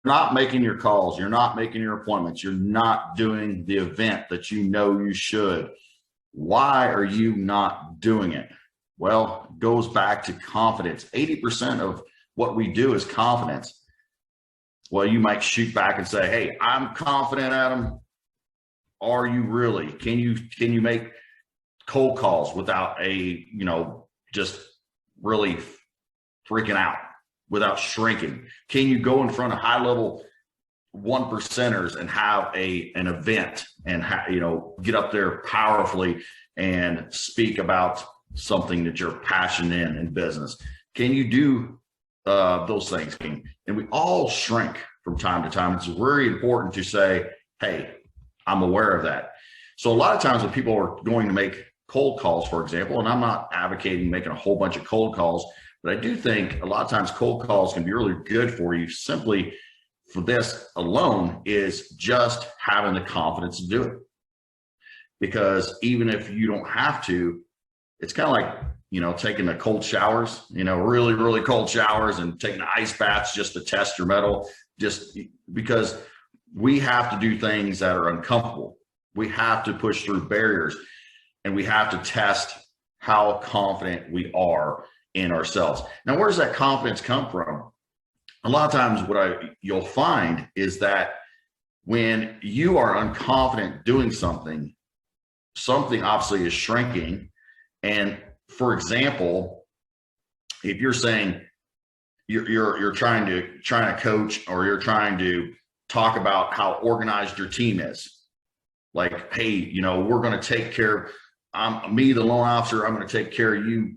not making your calls, you're not making your appointments, you're not doing the event that you know you should. Why are you not doing it? Well, it goes back to confidence. 80% of what we do is confidence. Well, you might shoot back and say, hey, I'm confident, Adam. Are you really? Can you make cold calls without just really freaking out, without shrinking? Can you go in front of high level 1%ers and have an event and get up there powerfully and speak about something that you're passionate in business? Can you do those things? And we all shrink from time to time. It's very important to say, hey, I'm aware of that. So a lot of times when people are going to make cold calls, for example, and I'm not advocating making a whole bunch of cold calls, but I do think a lot of times cold calls can be really good for you. Simply for this alone is just having the confidence to do it. Because even if you don't have to, it's kind of like, taking the cold showers, really, really cold showers, and taking the ice baths just to test your metal, just because we have to do things that are uncomfortable. We have to push through barriers, and we have to test how confident we are in ourselves. Now, where does that confidence come from? A lot of times you'll find is that when you are unconfident doing something obviously is shrinking. And for example, if you're saying you're trying to coach, or you're trying to talk about how organized your team is, like, hey, we're going to take care of me, the loan officer, I'm going to take care of you,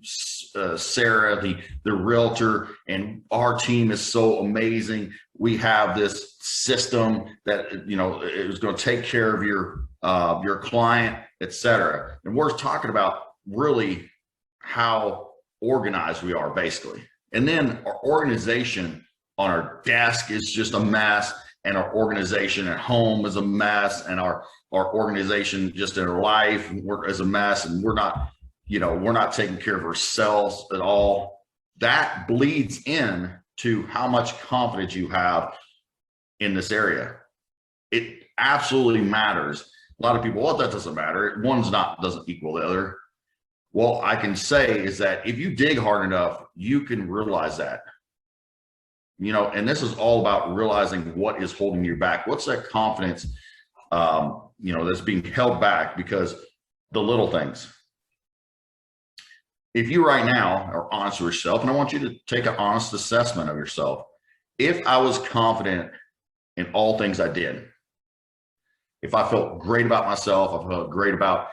Sarah, the realtor, and our team is so amazing. We have this system that, it was going to take care of your client, etc. And we're talking about really how organized we are, basically. And then our organization on our desk is just a mess, and our organization at home is a mess, and our organization just in our life is a mess, and we're not taking care of ourselves at all. That bleeds in to how much confidence you have in this area. It absolutely matters. A lot of people, well, that doesn't matter. Doesn't equal the other. Well, I can say is that if you dig hard enough, you can realize that. And this is all about realizing what is holding you back. What's that confidence, that's being held back because the little things. If you right now are honest with yourself, and I want you to take an honest assessment of yourself. If I was confident in all things I did, if I felt great about myself, I felt great about,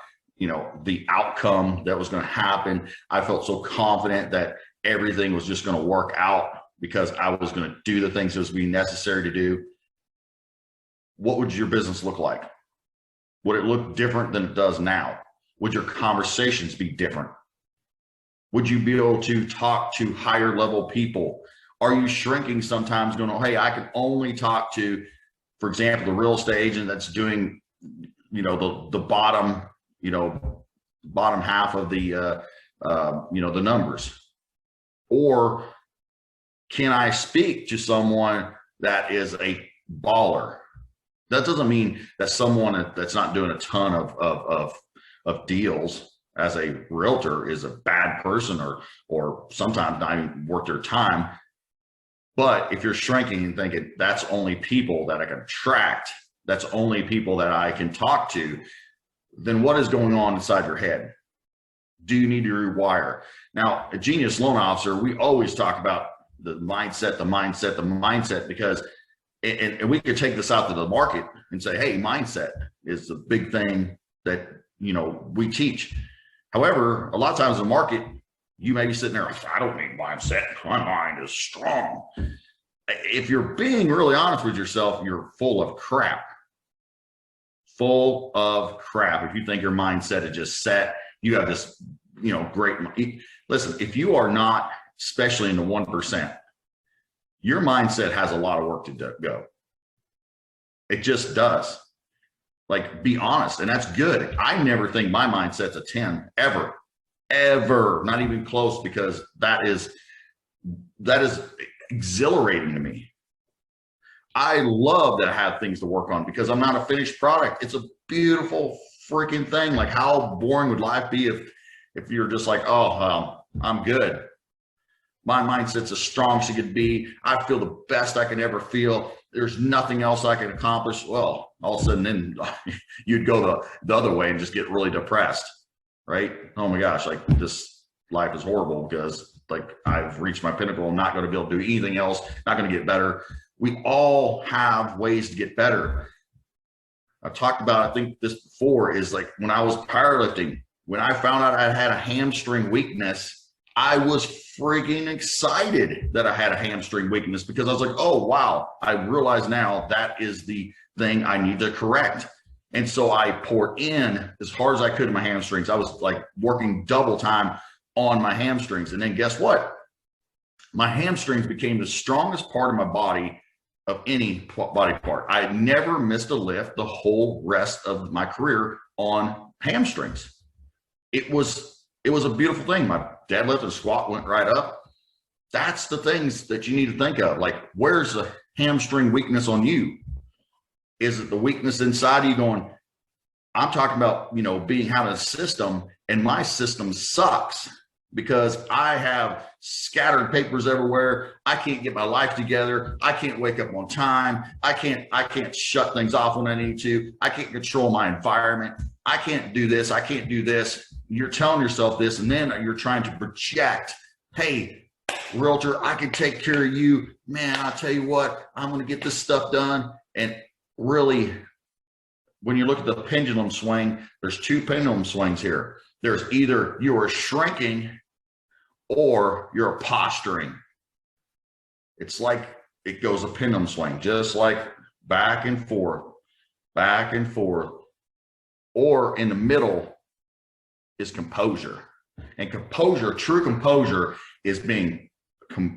the outcome that was going to happen, I felt so confident that everything was just going to work out because I was going to do the things that was being necessary to do, what would your business look like? Would it look different than it does now? Would your conversations be different? Would you be able to talk to higher level people? Are you shrinking sometimes going, oh, hey, I can only talk to, for example, the real estate agent that's doing, the bottom, bottom half of the numbers? Or can I speak to someone that is a baller? That doesn't mean that someone that's not doing a ton of deals as a realtor is a bad person or sometimes not even worth their time. But if you're shrinking and thinking that's only people that I can attract, that's only people that I can talk to, then what is going on inside your head? Do you need to rewire? Now, a genius loan officer, we always talk about the mindset, because, and we could take this out to the market and say, hey, mindset is the big thing that, we teach. However, a lot of times in the market, you may be sitting there, I don't need mindset. My mind is strong. If you're being really honest with yourself, you're full of crap. Full of crap. If you think your mindset is just set, you have this, great. Listen, if you are not, especially in the 1%, your mindset has a lot of work to go. It just does. Like, be honest, and that's good. I never think my mindset's a 10 ever, not even close, because that is exhilarating to me. I love that I have things to work on because I'm not a finished product. It's a beautiful freaking thing. Like, how boring would life be if you're just like, oh, I'm good. My mindset's as strong as it could be. I feel the best I can ever feel. There's nothing else I can accomplish. Well, all of a sudden then you'd go the other way and just get really depressed, right? Oh my gosh, like, this life is horrible because, like, I've reached my pinnacle. I'm not going to be able to do anything else. Not going to get better. We all have ways to get better. I've talked about, I think this before, is like when I was powerlifting, when I found out I had a hamstring weakness, I was freaking excited that I had a hamstring weakness because I was like, oh, wow, I realize now that is the thing I need to correct. And so I poured in as hard as I could in my hamstrings. I was like working double time on my hamstrings. And then guess what? My hamstrings became the strongest part of my body of any body part. I never missed a lift the whole rest of my career on hamstrings. It was a beautiful thing. My deadlift and squat went right up. That's the things that you need to think of. Like, where's the hamstring weakness on you? Is it the weakness inside of you going, I'm talking about, being out of the system, and my system sucks because I have scattered papers everywhere. I can't get my life together. I can't wake up on time. I can't shut things off when I need to. I can't control my environment. I can't do this. I can't do this. You're telling yourself this, and then you're trying to project, hey, realtor, I can take care of you. Man, I'll tell you what, I'm going to get this stuff done. And really, when you look at the pendulum swing, there's two pendulum swings here. There's either you are shrinking or you're posturing. It's like it goes a pendulum swing, just like back and forth, back and forth. Or in the middle is composure. And composure, true composure, is being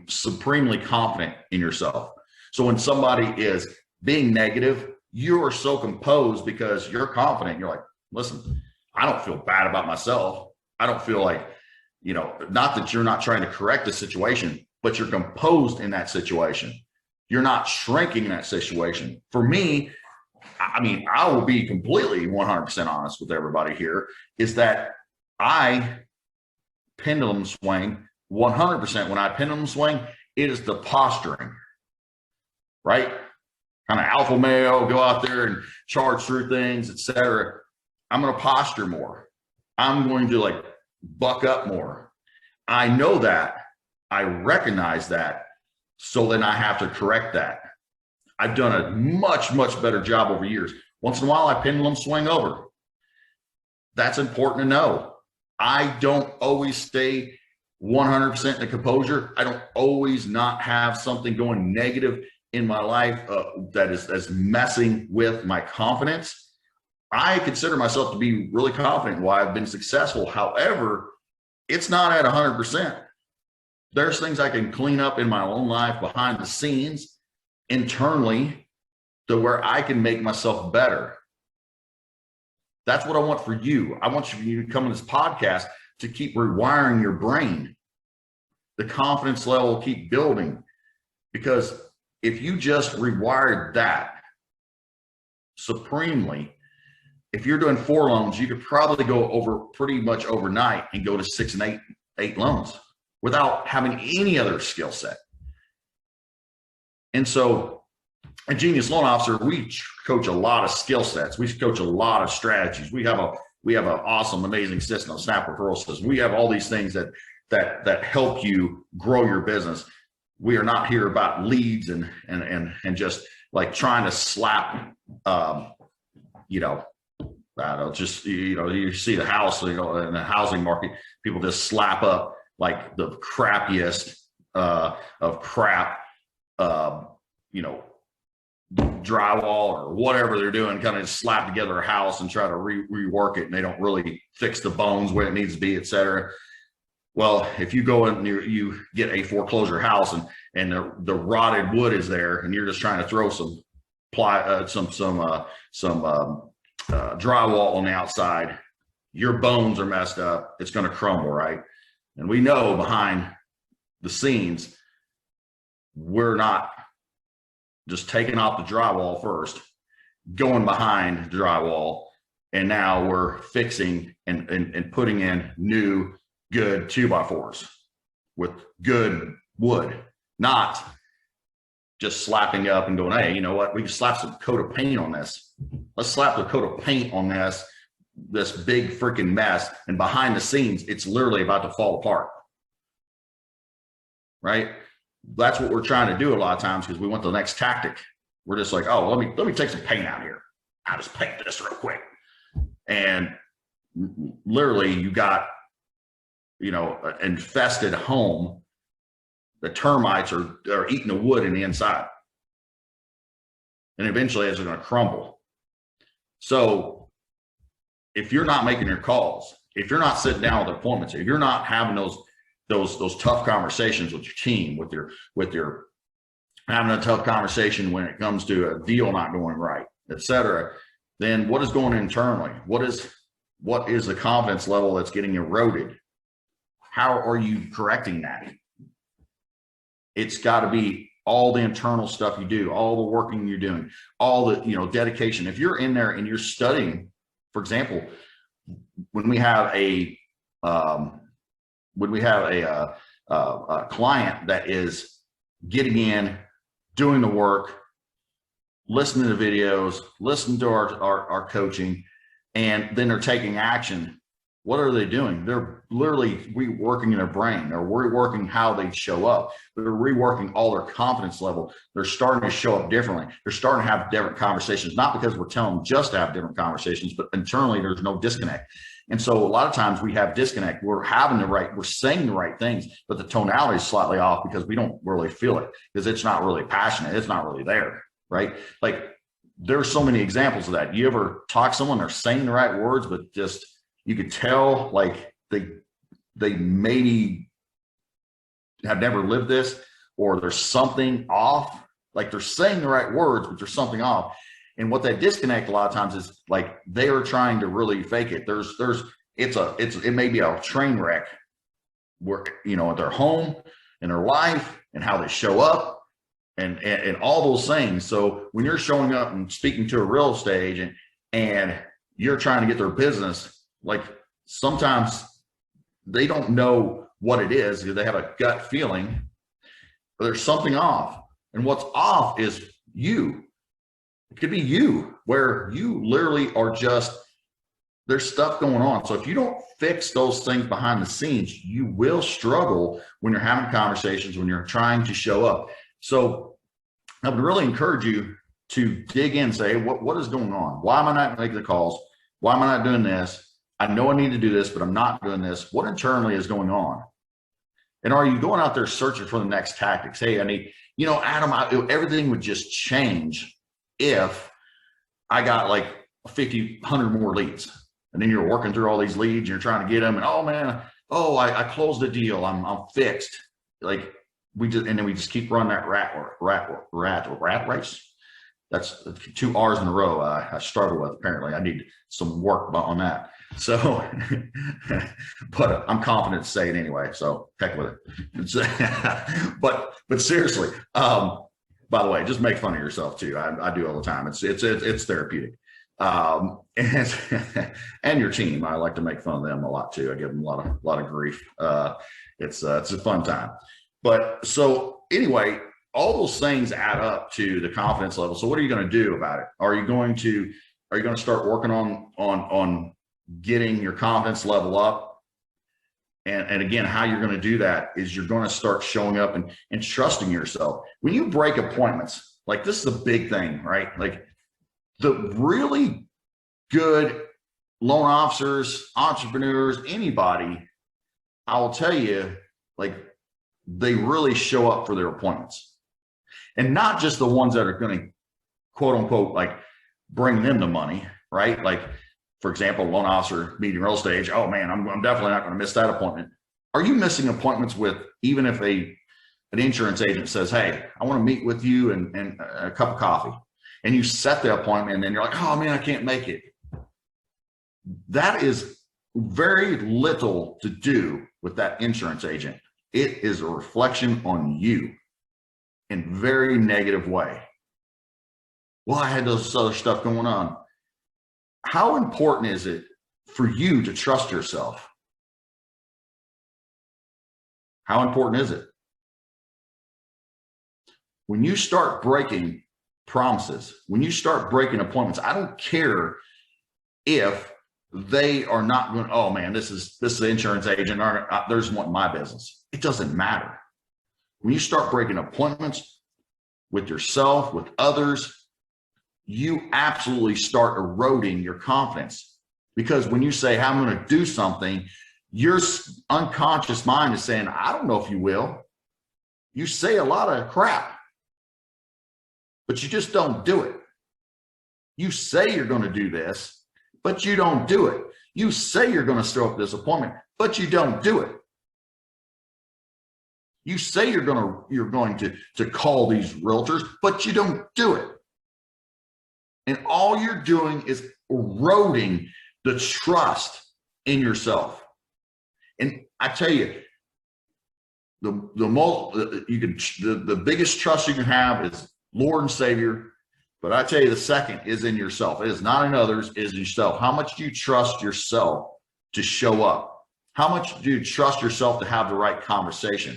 supremely confident in yourself. So when somebody is being negative, you are so composed because you're confident. You're like, listen, I don't feel bad about myself. I don't feel like, not that you're not trying to correct the situation, but you're composed in that situation. You're not shrinking in that situation. For me, I will be completely 100% honest with everybody here, is that I pendulum swing 100%. When I pendulum swing, it is the posturing, right? Kind of alpha male, go out there and charge through things, etc. I'm going to posture more. I'm going to like buck up more. I know that. I recognize that. So then I have to correct that. I've done a much, much better job over years. Once in a while, I pendulum swing over. That's important to know. I don't always stay 100% in the composure. I don't always not have something going negative in my life that is messing with my confidence. I consider myself to be really confident why I've been successful. However, it's not at 100%. There's things I can clean up in my own life behind the scenes, internally, to where I can make myself better. That's what I want for you. I want you to come on this podcast to keep rewiring your brain. The confidence level will keep building, because if you just rewired that supremely, if you're doing 4 loans, you could probably go over pretty much overnight and go to 6 and 8 loans without having any other skill set. And so at Genius Loan Officer, we coach a lot of skill sets. We coach a lot of strategies. We have an awesome, amazing system, snap referral system. We have all these things that help you grow your business. We are not here about leads and just like trying to slap, you see the house, in the housing market, people just slap up like the crappiest of crap, drywall or whatever they're doing, kind of just slap together a house and try to rework it, and they don't really fix the bones where it needs to be, etc. Well, if you go and you get a foreclosure house and the rotted wood is there, and you're just trying to throw some drywall on the outside, your bones are messed up. It's going to crumble, right? And we know behind the scenes, we're not just taking off the drywall first, going behind the drywall, and now we're fixing and putting in new good 2x4s with good wood, not just slapping up and going, hey, you know what, we can slap some coat of paint on this. Let's slap the coat of paint on this big freaking mess, and behind the scenes it's literally about to fall apart, right? That's what we're trying to do a lot of times, because we want the next tactic. We're just like, oh, let me take some paint out here. I'll just paint this real quick. And literally you got, you know, an infested home. The termites are eating the wood in the inside, and eventually it's going to crumble. So if you're not making your calls, if you're not sitting down with appointments, if you're not having those tough conversations with your team, with your having a tough conversation when it comes to a deal not going right, etc., then what is going internally? What is the confidence level that's getting eroded? How are you correcting that? It's got to be all the internal stuff you do, all the working you're doing, all the, you know, dedication. If you're in there and you're studying, for example, when we have a client that is getting in, doing the work, listening to videos, listening to our coaching, and then they're taking action, what are they doing? They're literally reworking their brain. They're reworking how they show up. They're reworking all their confidence level. They're starting to show up differently. They're starting to have different conversations, not because we're telling them just to have different conversations, but internally there's no disconnect. And so a lot of times we have disconnect. We're saying the right things, but the tonality is slightly off because we don't really feel it, because it's not really passionate. It's not really there, right? Like, there's so many examples of that. You ever talk to someone, they're saying the right words, but just, you could tell like they maybe have never lived this, or there's something off. Like, they're saying the right words, but there's something off. And what that disconnect a lot of times is like they are trying to really fake it. It may be a train wreck where, you know, at their home, in their life, and how they show up, and all those things. So when you're showing up and speaking to a real estate agent and you're trying to get their business, like, sometimes they don't know what it is, because they have a gut feeling, but there's something off. And what's off is you. It could be you, where you literally are just, there's stuff going on. So if you don't fix those things behind the scenes, you will struggle when you're having conversations, when you're trying to show up. So I would really encourage you to dig in and say, what is going on? Why am I not making the calls? Why am I not doing this? I know I need to do this, but I'm not doing this. What internally is going on? And are you going out there searching for the next tactics? Hey, I need, you know, Adam, everything would just change if I got like 50, 100 more leads. And then you're working through all these leads and you're trying to get them. And, oh man, I closed the deal. I'm fixed. Like, and then we just keep running that rat race. That's 2 R's in a row. I struggle with, apparently. I need some work on that. So, but I'm confident to say it anyway. So heck with it. But seriously, by the way, just make fun of yourself too. I do all the time. It's therapeutic. And your team, I like to make fun of them a lot too. I give them a lot of grief. It's a fun time. But so anyway, all those things add up to the confidence level. So what are you going to do about it? Are you going to start working on getting your confidence level up? And again, how you're going to do that is you're going to start showing up and trusting yourself. When you break appointments, like, this is a big thing, right? Like, the really good loan officers, entrepreneurs, anybody, I will tell you, like, they really show up for their appointments. And not just the ones that are going to, quote unquote, like, bring them the money, right? Like, for example, loan officer meeting real estate, oh man, I'm definitely not going to miss that appointment. Are you missing appointments with, even if an insurance agent says, hey, I want to meet with you and a cup of coffee, and you set the appointment, and then you're like, oh man, I can't make it. That is very little to do with that insurance agent. It is a reflection on you in a very negative way. Well, I had this other stuff going on. How important is it for you to trust yourself? How important is it? When you start breaking promises, when you start breaking appointments, I don't care if they are not going, oh man, this is the insurance agent, there's one in my business. It doesn't matter. When you start breaking appointments with yourself, with others, you absolutely start eroding your confidence. Because when you say, hey, I'm going to do something, your unconscious mind is saying, I don't know if you will. You say a lot of crap, but you just don't do it. You say you're going to do this, but you don't do it. You say you're going to show up this appointment, but you don't do it. You say you're going to call these realtors, but you don't do it. And all you're doing is eroding the trust in yourself. And I tell you, the biggest trust you can have is Lord and Savior. But I tell you, the second is in yourself. It is not in others, it is in yourself. How much do you trust yourself to show up? How much do you trust yourself to have the right conversation?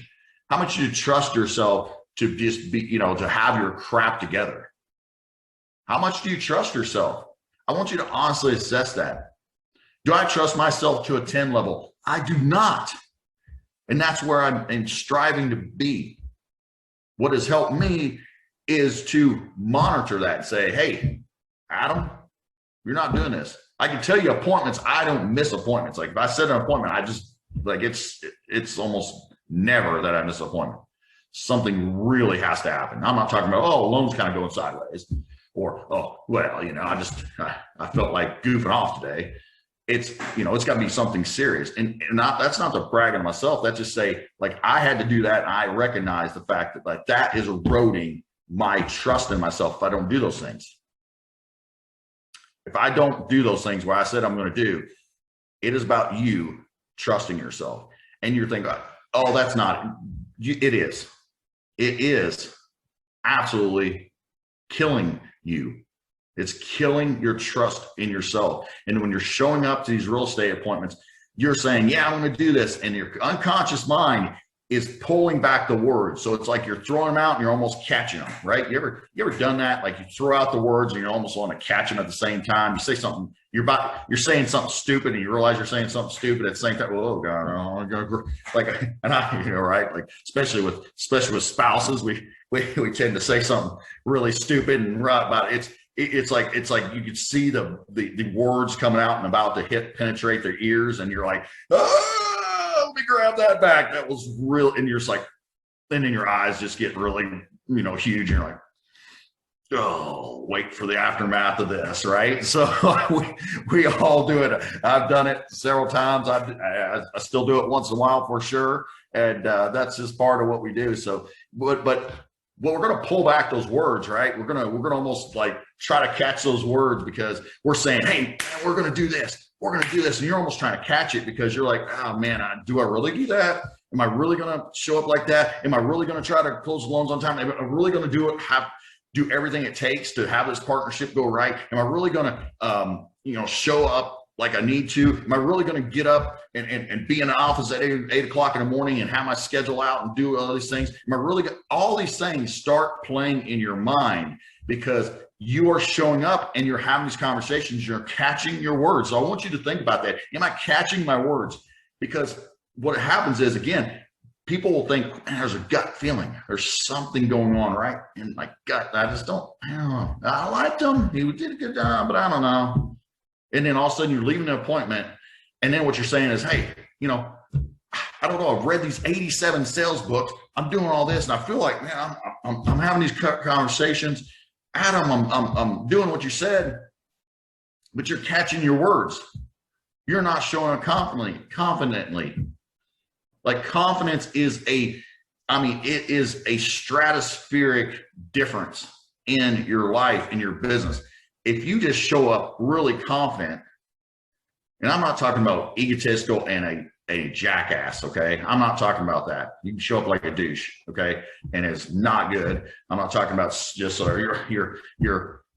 How much do you trust yourself to just be, to have your crap together? How much do you trust yourself? I want you to honestly assess that. Do I trust myself to a 10 level? I do not. And that's where I'm striving to be. What has helped me is to monitor that and say, hey, Adam, you're not doing this. I can tell you appointments, I don't miss appointments. Like if I set an appointment, I just it's almost never that I miss an appointment. Something really has to happen. I'm not talking about, oh, loan's kind of going sideways, or, oh, well, I felt like goofing off today. It's got to be something serious. And that's not to brag on myself. That's just say, like, I had to do that. And I recognize the fact that that is eroding my trust in myself if I don't do those things. If I don't do those things where I said I'm going to do, it is about you trusting yourself. And you're thinking, oh, that's not, it is. It is absolutely killing you. It's killing your trust in yourself. And when you're showing up to these real estate appointments, you're saying, yeah, I'm going to do this. And your unconscious mind is pulling back the words. So it's like you're throwing them out and you're almost catching them, right? You ever done that? Like you throw out the words and you almost want to catch them at the same time. You say something, you're saying something stupid and you realize you're saying something stupid at the same time. Well, oh God, I'm gonna like, and right? Like, especially with spouses, we tend to say something really stupid and right about it. It's like you could see the words coming out and about to penetrate their ears, and you're like, oh, let me grab that back. That was real. And you're just like, then in your eyes just get really, huge. And you're like, oh, wait for the aftermath of this, right? So we all do it. I've done it several times. I still do it once in a while for sure. And that's just part of what we do. So, but we're going to pull back those words, right? We're going to almost like try to catch those words because we're saying, hey, man, we're going to do this. We're going to do this. And you're almost trying to catch it because you're like, oh man, do I really do that? Am I really going to show up like that? Am I really going to try to close the loans on time? Am I really going to do everything it takes to have this partnership go right? Am I really going to, show up like I need to? Am I really going to get up and be in the office at 8 o'clock in the morning and have my schedule out and do all these things? Am I really all these things start playing in your mind because you are showing up and you're having these conversations, you're catching your words. So I want you to think about that. Am I catching my words? Because what happens is, again, people will think, man, there's a gut feeling. There's something going on, right? In my gut. I don't know. I liked him. He did a good job, but I don't know. And then all of a sudden you're leaving the appointment. And then what you're saying is, hey, I don't know. I've read these 87 sales books. I'm doing all this. And I feel like, man, I'm having these conversations. Adam, I'm doing what you said, but you're catching your words. You're not showing up confidently. Like confidence is it is a stratospheric difference in your life, in your business. If you just show up really confident, and I'm not talking about egotistical and a jackass, okay? I'm not talking about that. You can show up like a douche, okay? And it's not good. I'm not talking about just you're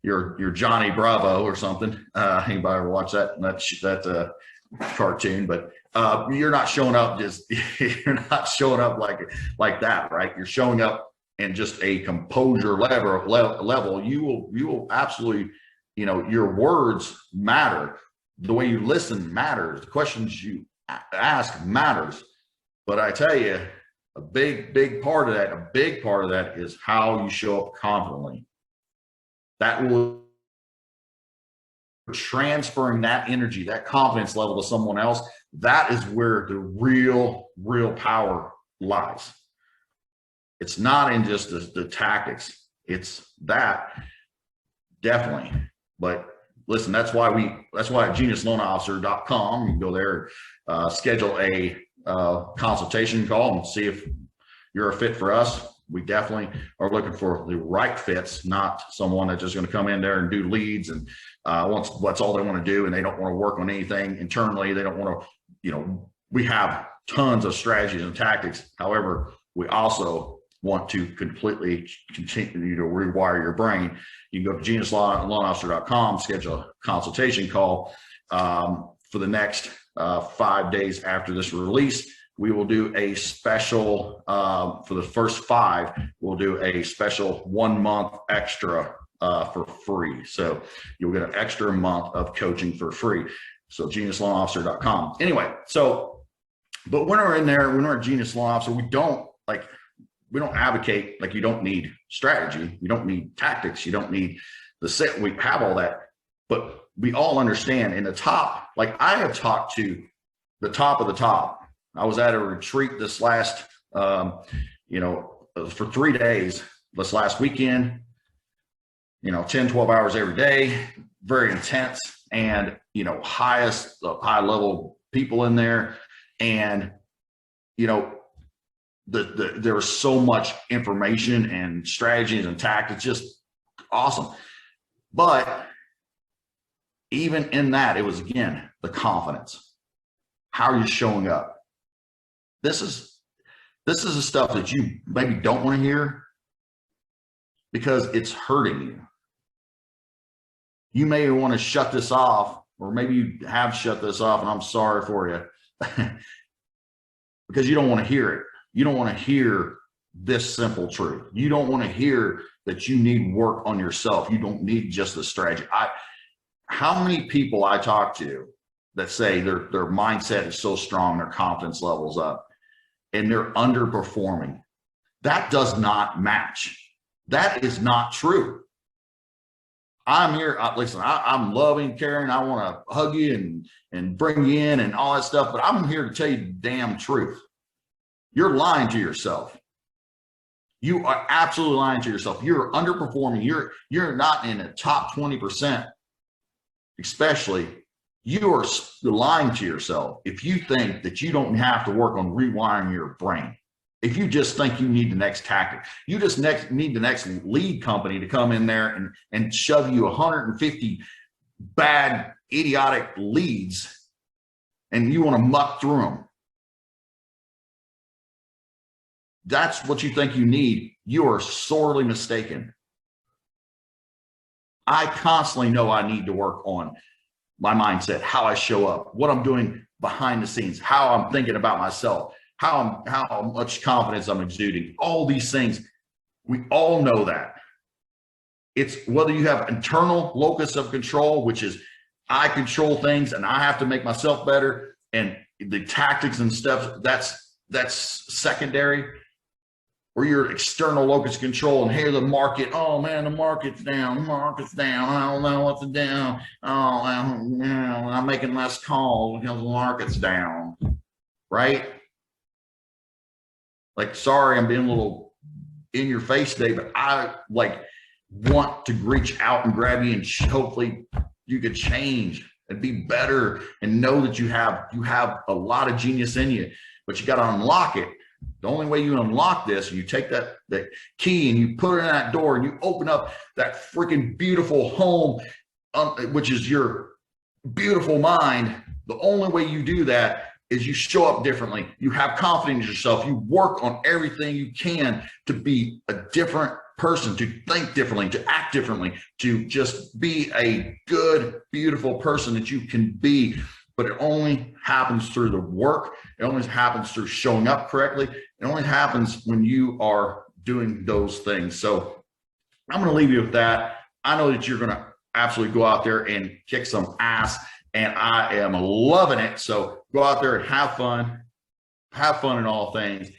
you're Johnny Bravo or something. Anybody ever watch that cartoon? But you're not showing up just you're not showing up like that, right? You're showing up in just a composure level. You will absolutely, your words matter. The way you listen matters. The questions you ask matters. But I tell you, a big part of that is how you show up confidently. That will transferring that energy, that confidence level to someone else. That is where the real power lies. It's not in just the tactics. It's that, definitely. But listen, that's why at geniusloanofficer.com, you can go there, schedule a consultation call and see if you're a fit for us. We definitely are looking for the right fits, not someone that's just going to come in there and do leads and what's all they want to do, and they don't want to work on anything internally. They don't want to, we have tons of strategies and tactics. However, we also want to completely continue to rewire your brain. You can go to geniusloanofficer.com, schedule a consultation call for the next 5 days after this release. We will do a special for the first 5. We'll do a special 1 month extra for free. So you'll get an extra month of coaching for free. So geniusloanofficer.com. Anyway, but when we're in there, when we're a Genius Loan Officer, we don't advocate you don't need strategy, you don't need tactics, you don't need the set. We have all that, but we all understand in the top. I have talked to the top of the top. I was at a retreat this last, for 3 days, this last weekend, 10, 12 hours every day, very intense, and, high level people in there. And, there was so much information and strategies and tactics, just awesome. But even in that, it was, again, the confidence. How are you showing up? This is the stuff that you maybe don't want to hear because it's hurting you. You may want to shut this off, or maybe you have shut this off, and I'm sorry for you because you don't want to hear it. You don't want to hear this simple truth. You don't want to hear that you need work on yourself. You don't need just the strategy. How many people I talk to that say their mindset is so strong, their confidence level's up, and they're underperforming? That does not match. That is not true. I'm here, listen, I'm loving, caring, I want to hug you and bring you in and all that stuff, but I'm here to tell you the damn truth. You're lying to yourself. You are absolutely lying to yourself. You're underperforming. You're not in the top 20%, especially. You are lying to yourself if you think that you don't have to work on rewiring your brain. If you just think you need the next tactic, you just need the next lead company to come in there and shove you 150 bad, idiotic leads, and you want to muck through them. That's what you think you need. You are sorely mistaken. I constantly know I need to work on my mindset, how I show up, what I'm doing behind the scenes, how I'm thinking about myself, how much confidence I'm exuding, all these things. We all know that. It's whether you have internal locus of control, which is I control things and I have to make myself better, and the tactics and stuff, that's secondary. Or your external locus of control, and here the market, oh man, the market's down, I don't know what's down, I'm making less calls because the market's down, right? Sorry, I'm being a little in your face today, but I want to reach out and grab you, and hopefully you could change and be better and know that you have a lot of genius in you, but you got to unlock it. The only way you unlock this, you take that key and you put it in that door and you open up that freaking beautiful home, which is your beautiful mind. The only way you do that is you show up differently. You have confidence in yourself. You work on everything you can to be a different person, to think differently, to act differently, to just be a good, beautiful person that you can be. But it only happens through the work. It only happens through showing up correctly. It only happens when you are doing those things. So I'm going to leave you with that. I know that you're going to absolutely go out there and kick some ass, and I am loving it. So go out there and have fun in all things.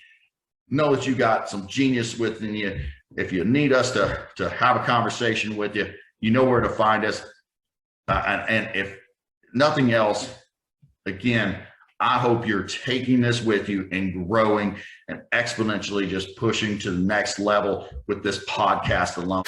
Know that you got some genius within you. If you need us to have a conversation with you, you know where to find us. And if nothing else, again, I hope you're taking this with you and growing and exponentially just pushing to the next level with this podcast alone.